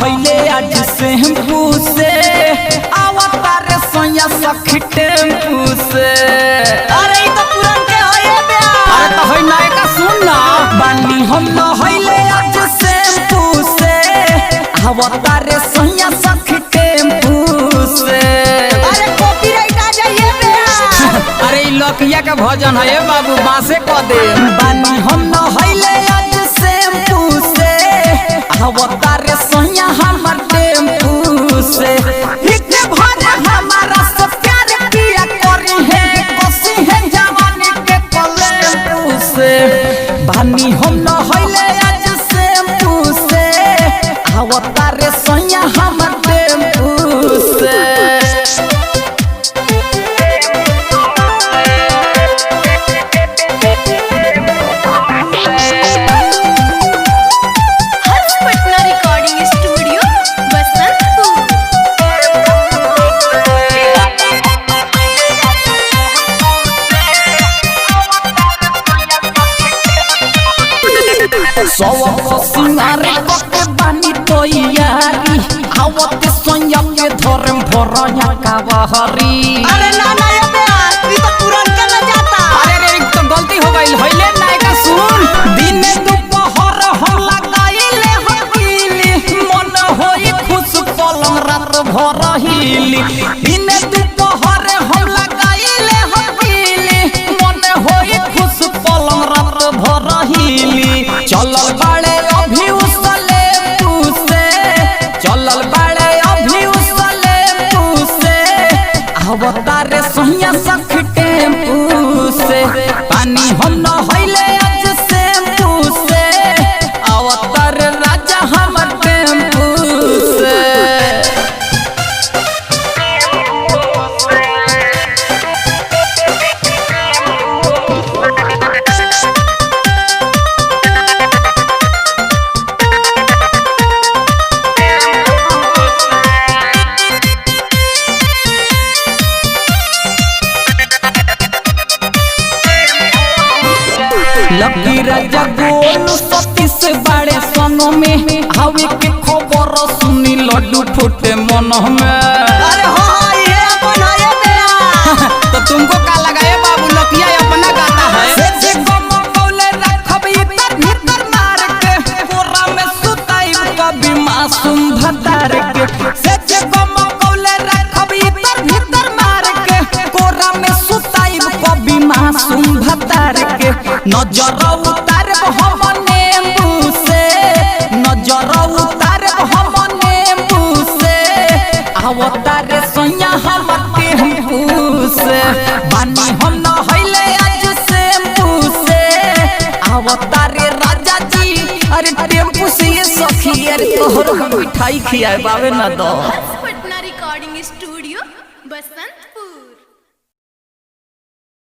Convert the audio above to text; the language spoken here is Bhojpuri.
नहैले आज शैम्पू से आवतारे सोया सखी टेम्पू से। अरे ई तो पुरान के होए बे। अरे तो होई ना का सुन ना बानी हम नहैले आज शैम्पू से आवतारे सोया सखी टेम्पू से। अरे कॉपीराइट आ जाइए बे। अरे ई लकिया के भजन है बाबू बासे क दे। बानी हम नहैले आज शैम्पू से आवतारे सोया हमर टेम्पू से। हिके भरे हमारा सब प्यार किया करी है कोसी है जवानी के कलेम्पू से। बानी हम नहैले आज शैम्पू से आवतारे सोया हमर टेम्पू से। सौ सिंगार के बानी तो यारी आवते सोया के धरम भरया का बहरी। अरे ना ना ये बे ई तो पुरान के न जाता। अरे रे तो गलती हो गई होइले ना का सुन। दिन दोपहर हम लगाइले हकीली मन होई खुश पलंग रात भर हिली। दिन दोपहर हम लगाइले हकीली मन होई खुश पलंग रात भर हिली। चलल बाड़े अभी उसले पूसे चलल बाड़े अभी उसले पूसे आवतारे सोया सखी टेम्पू से। पानी हम नहैले आज शैम्पू से आवतारे राजा हमर टेम्पू से। लकी राजा गोलू सतीश बड़े सनो में हवे के खबर सुनी लड्डू फूटे मन में। अरे हो ये अपन है बे। तो तुमको का लगा है बाबू लकिया अपना गाता है। से गम कौले रखब इतर भीतर मार के कोरा में सुताई कभी मासूम भतार के। से गम कौले रखब इतर भीतर मार के कोरा में सुताई कभी मासूम भतार के। नजर उतार हम नींबू से नजर उतार हम नींबू से आवतारे सोया हम टेम्पू से। बानी हम नहैले आज शैम्पू से आवतारे राजा जी। अरे टेम्पू से ये सखी अरे तोहर मिठाई खियाए बावे ना दो।